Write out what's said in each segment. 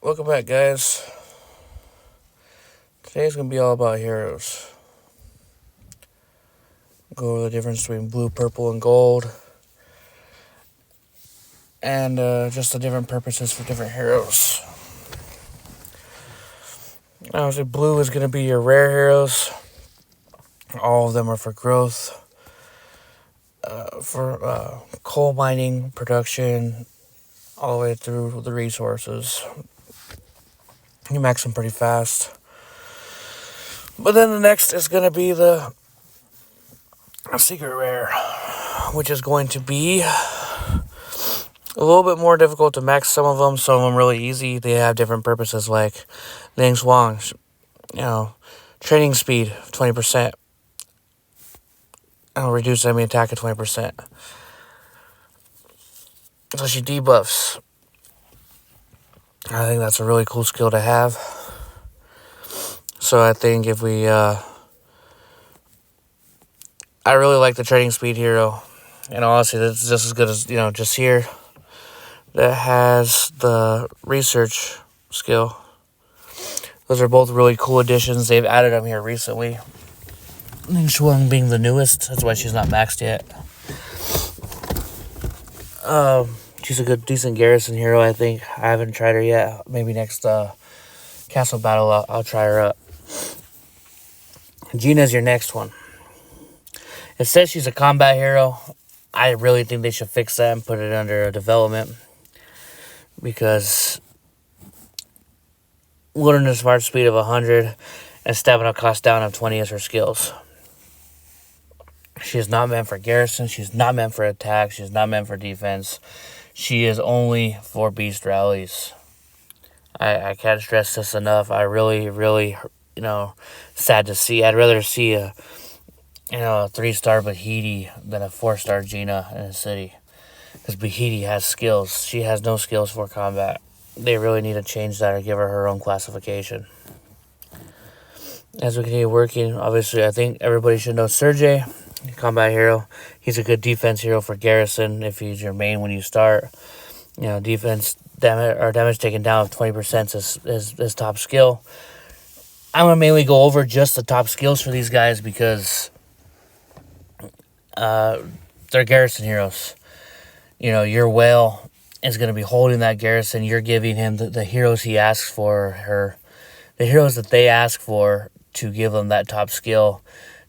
Welcome back, guys. Today's going to be all about heroes. Go over the difference between blue, purple, and gold. And just the different purposes for different heroes. Obviously, blue is going to be your rare heroes. All of them are for growth. For coal mining, production, all the way through the resources. You max them pretty fast. But then the next is going to be the secret rare, which is going to be a little bit more difficult to max some of them really easy. They have different purposes, like Ning Shuang, training speed 20%. It'll reduce enemy attack at 20%. So she debuffs. I think that's a really cool skill to have. So I think if we, I really like the training speed hero. And honestly, this is just as good as, just here. That has the research skill. Those are both really cool additions. They've added them here recently. Ning Shuang being the newest. That's why she's not maxed yet. She's a decent garrison hero, I think. I haven't tried her yet. Maybe next castle battle, I'll try her up. Gina's your next one. It says she's a combat hero. I really think they should fix that and put it under a development. Because wilderness march speed of 100 and stamina cost down of 20 is her skills. She is not meant for garrison. She's not meant for attack. She's not meant for defense. She is only for beast rallies. I can't stress this enough. I really, sad to see. I'd rather see a 3-star Bahidi than a 4-star Gina in a city. Because Bahidi has skills. She has no skills for combat. They really need to change that or give her own classification. As we continue working, obviously, I think everybody should know Sergey, combat hero. He's a good defense hero for garrison if he's your main when you start. Defense damage taken down of 20% is his top skill. I'm going to mainly go over just the top skills for these guys because they're garrison heroes. Your whale is going to be holding that garrison. You're giving him the heroes he asks for, the heroes that they ask for to give them that top skill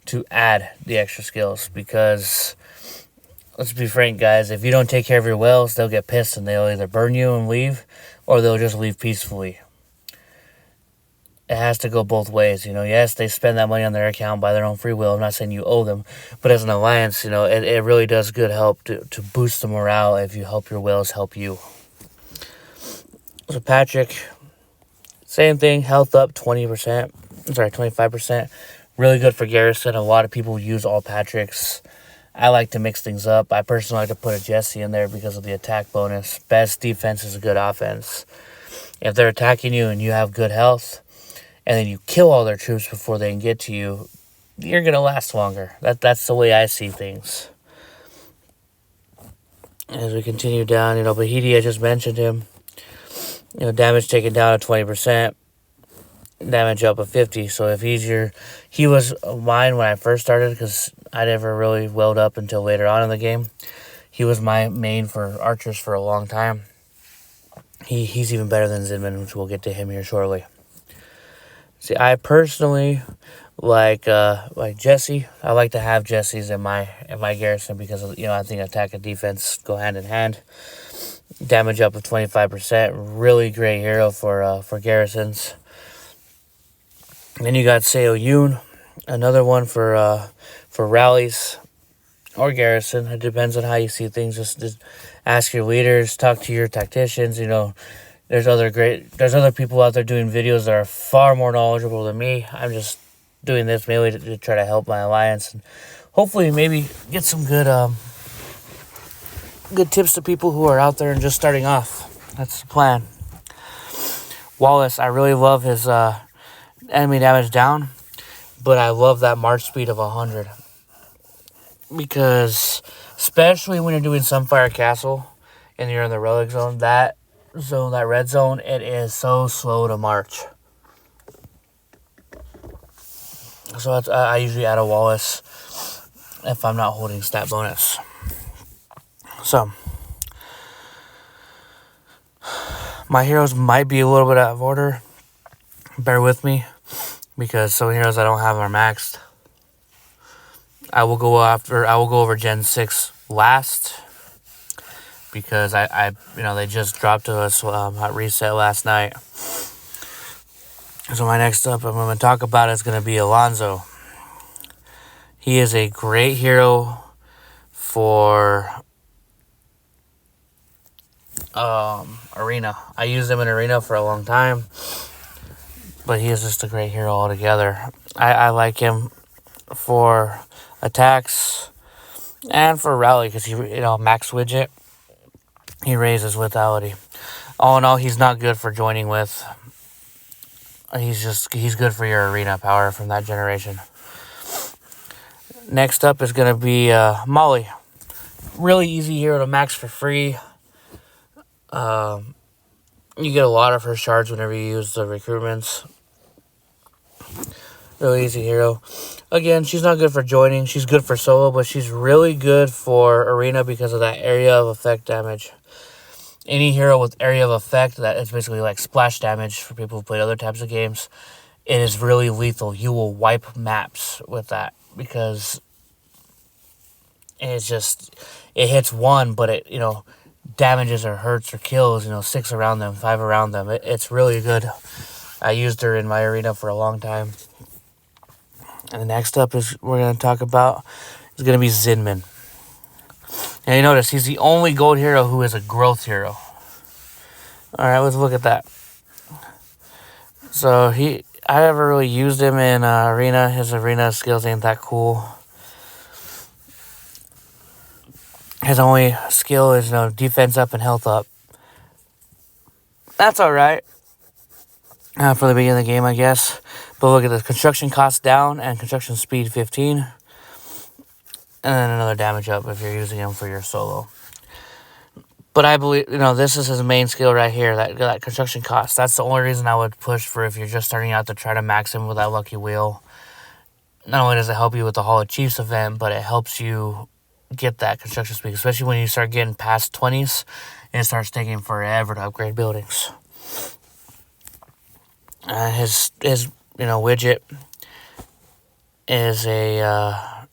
to add the extra skills. Because, let's be frank, guys, if you don't take care of your whales, they'll get pissed and they'll either burn you and leave, or they'll just leave peacefully. It has to go both ways. Yes, they spend that money on their account by their own free will. I'm not saying you owe them, but as an alliance, it really does good help to boost the morale if you help your whales help you. So Patrick, same thing, health up 25%. Really good for garrison. A lot of people use all Patricks. I like to mix things up. I personally like to put a Jesse in there because of the attack bonus. Best defense is a good offense. If they're attacking you and you have good health, and then you kill all their troops before they can get to you, you're going to last longer. That's the way I see things. As we continue down, Bahidi, I just mentioned him. Damage taken down to 20%. Damage up of 50. So if he was mine when I first started, because I never really welled up until later on in the game. He was my main for archers for a long time. He's even better than Zinman, which we'll get to him here shortly. See, I personally like Jesse. I like to have Jesses in my garrison because I think attack and defense go hand in hand. Damage up of 25%. Really great hero for garrisons. And then you got Seo Yoon, another one for rallies or garrison. It depends on how you see things. Just ask your leaders, talk to your tacticians. There's other people out there doing videos that are far more knowledgeable than me. I'm just doing this mainly to try to help my alliance and hopefully maybe get some good tips to people who are out there and just starting off. That's the plan. Wallace, I really love his enemy damage down, but I love that march speed of 100 because especially when you're doing Sunfire Castle and you're in the relic zone, that zone, that red zone, it is so slow to march. So I usually add a Wallace if I'm not holding stat bonus. So my heroes might be a little bit out of order. Bear with me, because some heroes I don't have are maxed. I will go over Gen 6 last, because I they just dropped to us at reset last night. So my next up I'm going to talk about is going to be Alonzo. He is a great hero for Arena. I used him in Arena for a long time, but he is just a great hero altogether. I like him for attacks and for rally, because he, max widget, he raises lethality. All in all, he's not good for joining with. He's good for your arena power from that generation. Next up is going to be Molly. Really easy hero to max for free. You get a lot of her shards whenever you use the recruitments. Really easy hero. Again, she's not good for joining. She's good for solo, but she's really good for arena because of that area of effect damage. Any hero with area of effect, that is basically like splash damage for people who play other types of games, it is really lethal. You will wipe maps with that, because it hits one, but it, damages or hurts or kills, 6 around them, 5 around them. It's really good. I used her in my arena for a long time. And the next up we're going to talk about is going to be Zinman. Now you notice he's the only gold hero who is a growth hero. Alright, let's look at that. So I never really used him in arena. His arena skills ain't that cool. His only skill is defense up and health up. That's alright. For the beginning of the game, I guess. But look at this. Construction cost down and construction speed 15. And then another damage up if you're using him for your solo. But I believe, this is his main skill right here, that construction cost. That's the only reason I would push for if you're just starting out to try to max him with that lucky wheel. Not only does it help you with the Hall of Chiefs event, but it helps you get that construction speed, especially when you start getting past 20s, and it starts taking forever to upgrade buildings. His widget is a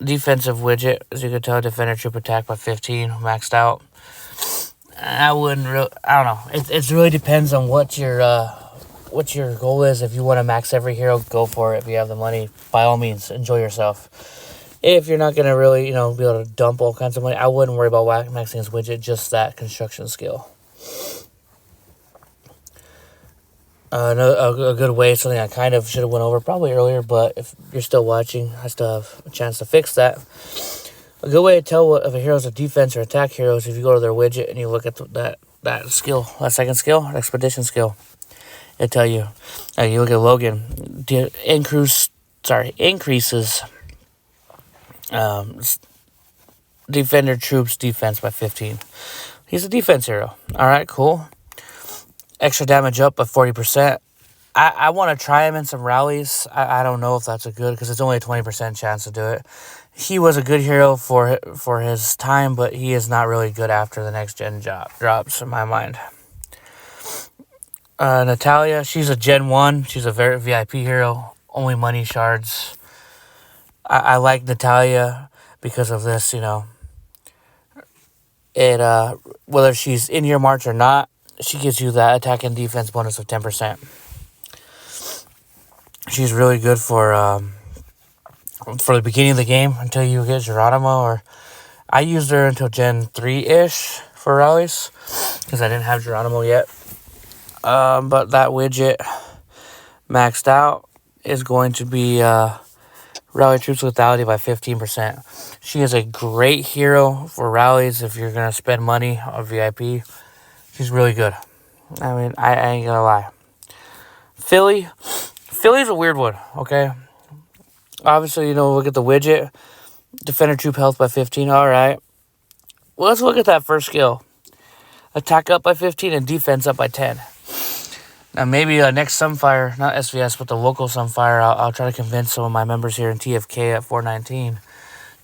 defensive widget. As you can tell, defender troop attack by 15, maxed out. I don't know. It really depends on what your goal is. If you want to max every hero, go for it. If you have the money, by all means, enjoy yourself. If you're not going to really, be able to dump all kinds of money, I wouldn't worry about maxing his widget, just that construction skill. A good way, something I kind of should have went over probably earlier, but if you're still watching, I still have a chance to fix that. A good way to tell if a hero is a defense or attack hero is if you go to their widget and you look at that skill, that second skill, expedition skill. It'll tell you. You look at Logan, increases defender troops defense by 15. He's a defense hero. All right, cool. Extra damage up by 40%. I want to try him in some rallies. I don't know if that's a good, because it's only a 20% chance to do it. He was a good hero for his time, but he is not really good after the next gen drops, in my mind. Natalia, she's a Gen 1. She's a very VIP hero. Only money shards. I like Natalia because of this, whether she's in your march or not, she gives you that attack and defense bonus of 10%. She's really good for the beginning of the game until you get Geronimo. Or I used her until Gen 3-ish for rallies because I didn't have Geronimo yet. But that widget maxed out is going to be rally troops lethality by 15%. She is a great hero for rallies if you're going to spend money on VIP. She's really good. I mean, I ain't gonna lie. Philly's a weird one, okay? Obviously, look at the widget. Defender troop health by 15, alright. Well, let's look at that first skill. attack up by 15 and defense up by 10. Now maybe next Sunfire, not SVS, but the local Sunfire, I'll try to convince some of my members here in TFK at 419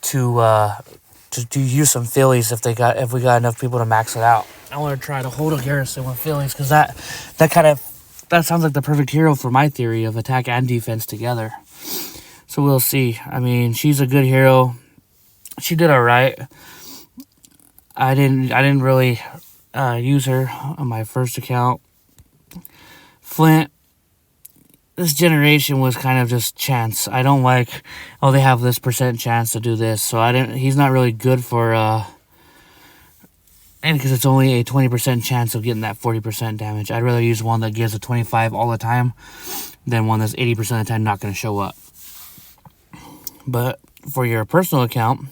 to use some Phillies if we got enough people to max it out. I want to try to hold a Garrison with Phillies because that sounds like the perfect hero for my theory of attack and defense together. So we'll see. I mean, she's a good hero. She did all right. I didn't really use her on my first account. Flint, this generation was kind of just chance. I don't like, oh, they have this % chance to do this. So he's not really good for, and because it's only a 20% chance of getting that 40% damage. I'd rather use one that gives a 25 all the time than one that's 80% of the time not going to show up. But for your personal account,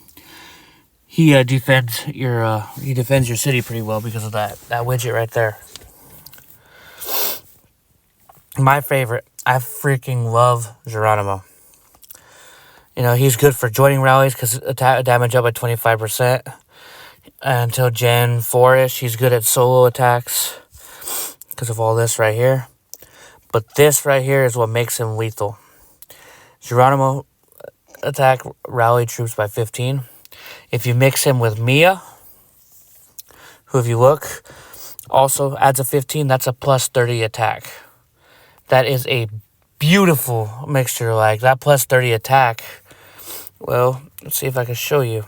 he defends your city pretty well because of that widget right there. My favorite, I freaking love Geronimo. You know, he's good for joining rallies because attack damage up by 25%. Until Gen 4-ish, he's good at solo attacks because of all this right here. But this right here is what makes him lethal. Geronimo attack rally troops by 15. If you mix him with Mia, who if you look, also adds a 15, that's a plus 30 attack. That is a beautiful mixture. Like that plus 30 attack. Well, let's see if I can show you.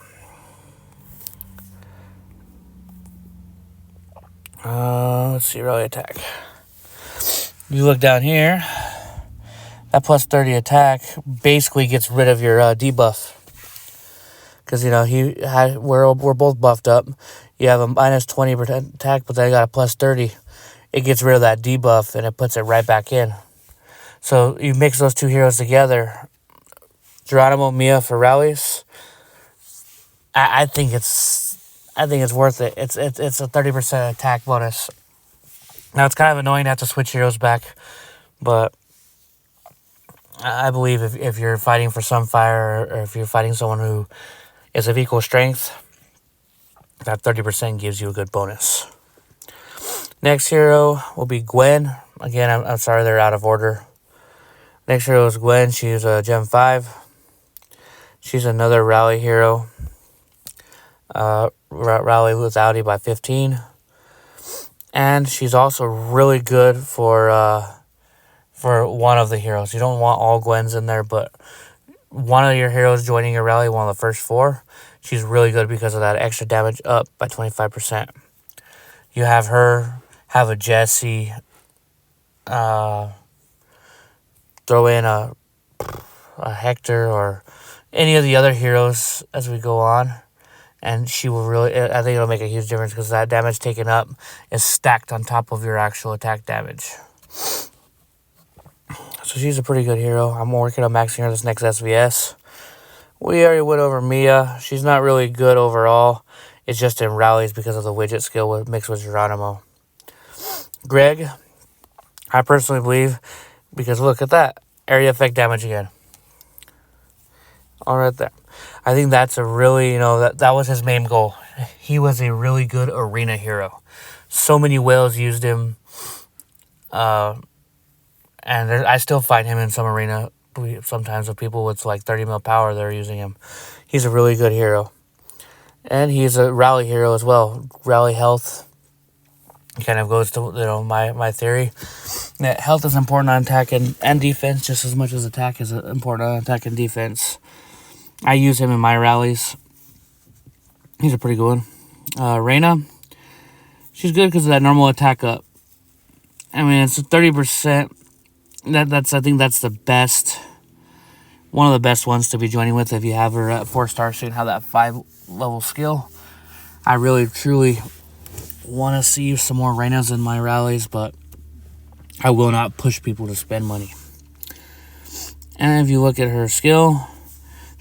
Let's see, rally attack. You look down here. That plus 30 attack basically gets rid of your debuff. Because, you know, we're both buffed up. You have a minus 20% attack, but then you got a plus 30. It gets rid of that debuff, and it puts it right back in. So you mix those two heroes together. Geronimo, Mia for rallies. I think it's worth it. It's a 30% attack bonus. Now, it's kind of annoying to have to switch heroes back, but I believe if you're fighting for Sunfire or if you're fighting someone who is of equal strength, that 30% gives you a good bonus. Next hero will be Gwen. Again, I'm sorry they're out of order. Next hero is Gwen. She's a Gen 5. She's another rally hero. Rally lethality by 15. And she's also really good for one of the heroes. You don't want all Gwens in there, but one of your heroes joining your rally, one of the first 4, she's really good because of that extra damage up by 25%. You have her, have a Jessie, throw in a Hector or any of the other heroes as we go on. And she will really, I think it'll make a huge difference because that damage taken up is stacked on top of your actual attack damage. So she's a pretty good hero. I'm working on maxing her this next SVS. We already went over Mia. She's not really good overall. It's just in rallies because of the widget skill mixed with Geronimo. Greg, I personally believe, because look at that. Area effect damage again. All right there. I think that's a really, that was his main goal. He was a really good arena hero. So many whales used him. And I still find him in some arena. Sometimes with people with like 30 mil power, they're using him. He's a really good hero. And he's a rally hero as well. Rally health. It kind of goes to, my theory. That health is important on attack and defense just as much as attack is important on attack and defense. I use him in my rallies. He's a pretty good one. Reyna, she's good because of that normal attack up. I mean, it's a 30%. I think that's the best, one of the best ones to be joining with if you have her at 4-star, so you can have that 5-level skill. I really, truly want to see some more Reynas in my rallies, but I will not push people to spend money. And if you look at her skill,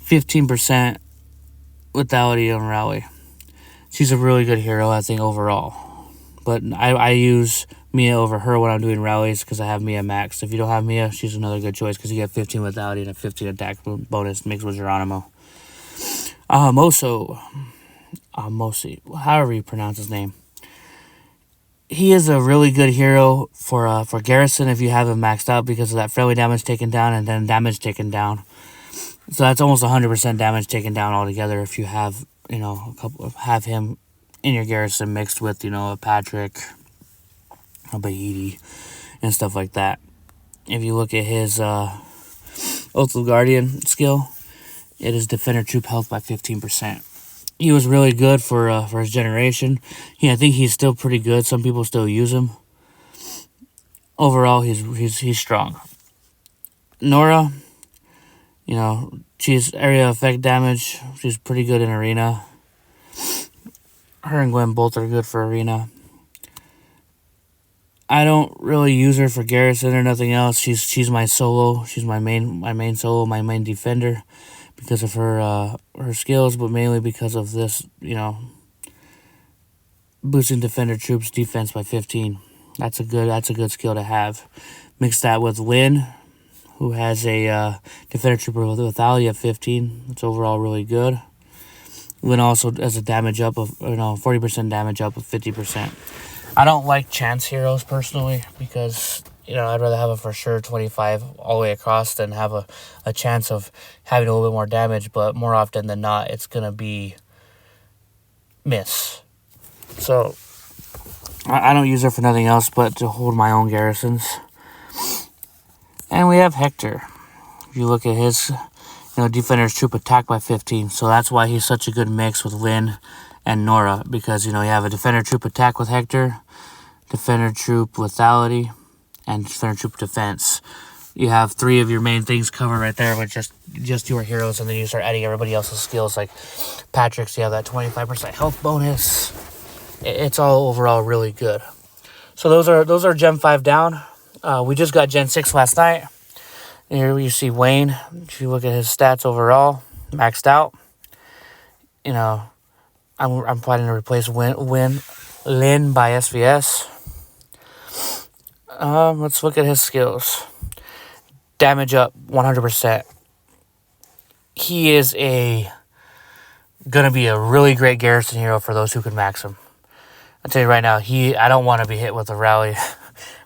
15% lethality on rally. She's a really good hero, I think, overall. But I use Mia over her when I'm doing rallies because I have Mia maxed. If you don't have Mia, she's another good choice because you get 15 lethality and a 15 attack bonus mixed with Geronimo. Mosi, however you pronounce his name. he is a really good hero for Garrison if you have him maxed out because of that friendly damage taken down and then damage taken down. So that's almost 100% damage taken down altogether if you have, have him in your Garrison mixed with, a Patrick, a Bahidi, and stuff like that. If you look at his Oath of Guardian skill, it is Defender Troop health by 15%. He was really good for his generation. I think he's still pretty good. Some people still use him. Overall, he's strong. Nora, she's area effect damage. She's pretty good in arena. Her and Gwen both are good for arena. I don't really use her for Garrison or nothing else. She's my solo. She's my main solo, my main defender because of her skills, but mainly because of this, boosting defender troops defense by 15. That's a good skill to have. Mix that with Lynn, who has a defender trooper with lethality of 15. It's overall really good. Lynn also has a damage up of 40% damage up of 50%. I don't like chance heroes personally because I'd rather have a for sure 25 all the way across than have a chance of having a little bit more damage, but more often than not it's gonna be miss. So I don't use her for nothing else but to hold my own garrisons. And we have Hector. If you look at his defender's troop attack by 15, so that's why he's such a good mix with Lynn and Nora, because you have a defender troop attack with Hector, defender troop lethality, and defender troop defense. You have 3 of your main things covered right there with just your heroes, and then you start adding everybody else's skills. Like Patrick's, you have that 25% health bonus. It's all overall really good. So those are Gen 5 down. We just got Gen 6 last night. Here you see Wayne. If you look at his stats overall, maxed out. I'm planning to replace Lynn by SVS. Let's look at his skills. Damage up 100%. He is gonna be a really great Garrison hero for those who can max him. I'll tell you right now, I don't want to be hit with a rally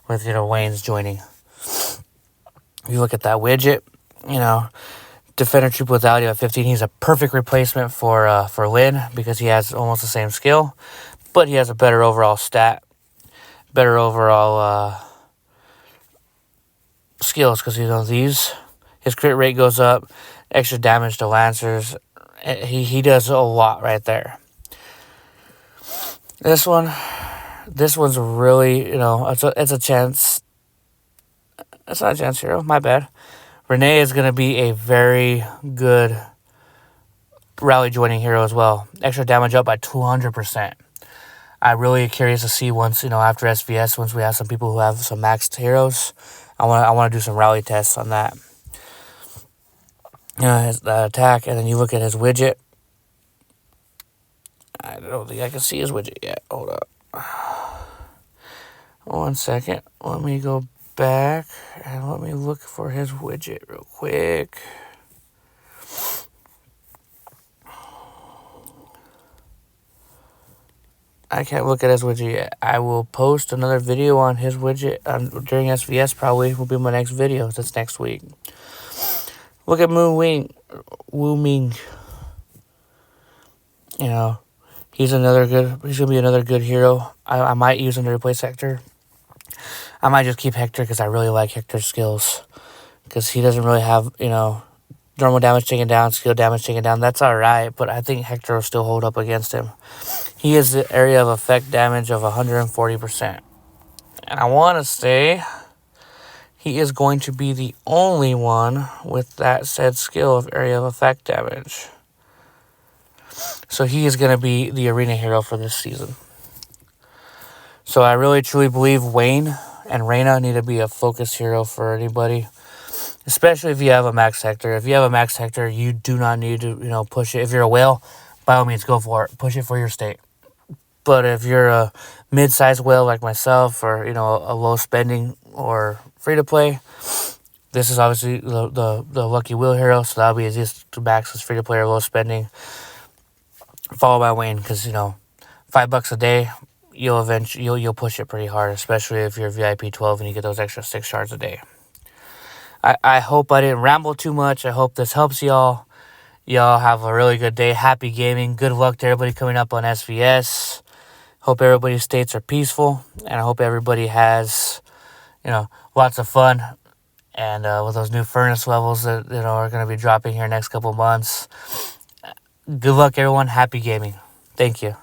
with Wayne's joining. If you look at that widget, Defender Troop lethality at 15, he's a perfect replacement for Lynn because he has almost the same skill, but he has a better overall stat, better overall skills because his crit rate goes up, extra damage to Lancers. He does a lot right there. This one's really, it's a chance. It's not a chance hero, my bad. Renee is going to be a very good rally joining hero as well. Extra damage up by 200%. I'm really curious to see once, after SVS, once we have some people who have some maxed heroes, I want to do some rally tests on that. His attack, and then you look at his widget. I don't think I can see his widget yet. Hold up. 1 second. Let me go back and let me look for his widget real quick. I can't look at his widget yet. I will post another video on his widget during SVS. Probably will be my next video. That's next week. Look at Wu Ming. He's gonna be another good hero. I might use him to replace Hector. I might just keep Hector because I really like Hector's skills. Because he doesn't really have, normal damage taken down, skill damage taken down. That's alright, but I think Hector will still hold up against him. He has the area of effect damage of 140%. And I want to say he is going to be the only one with that said skill of area of effect damage. So he is going to be the arena hero for this season. So I really truly believe Wayne and Reyna need to be a focus hero for anybody. Especially if you have a max Hector. If you have a max Hector, you do not need to, push it. If you're a whale, by all means, go for it. Push it for your state. But if you're a mid-sized whale like myself or, a low spending or free-to-play, this is obviously the Lucky Wheel hero, so that'll be easiest to max as free-to-play or low spending. Followed by Wayne because, $5 a day, you'll push it pretty hard, especially if you're VIP 12 and you get those extra 6 shards a day. I hope I didn't ramble too much. I hope this helps y'all. Y'all have a really good day. Happy gaming. Good luck to everybody coming up on SVS. Hope everybody's states are peaceful, and I hope everybody has, lots of fun. And with those new furnace levels that are going to be dropping here next couple months. Good luck, everyone. Happy gaming. Thank you.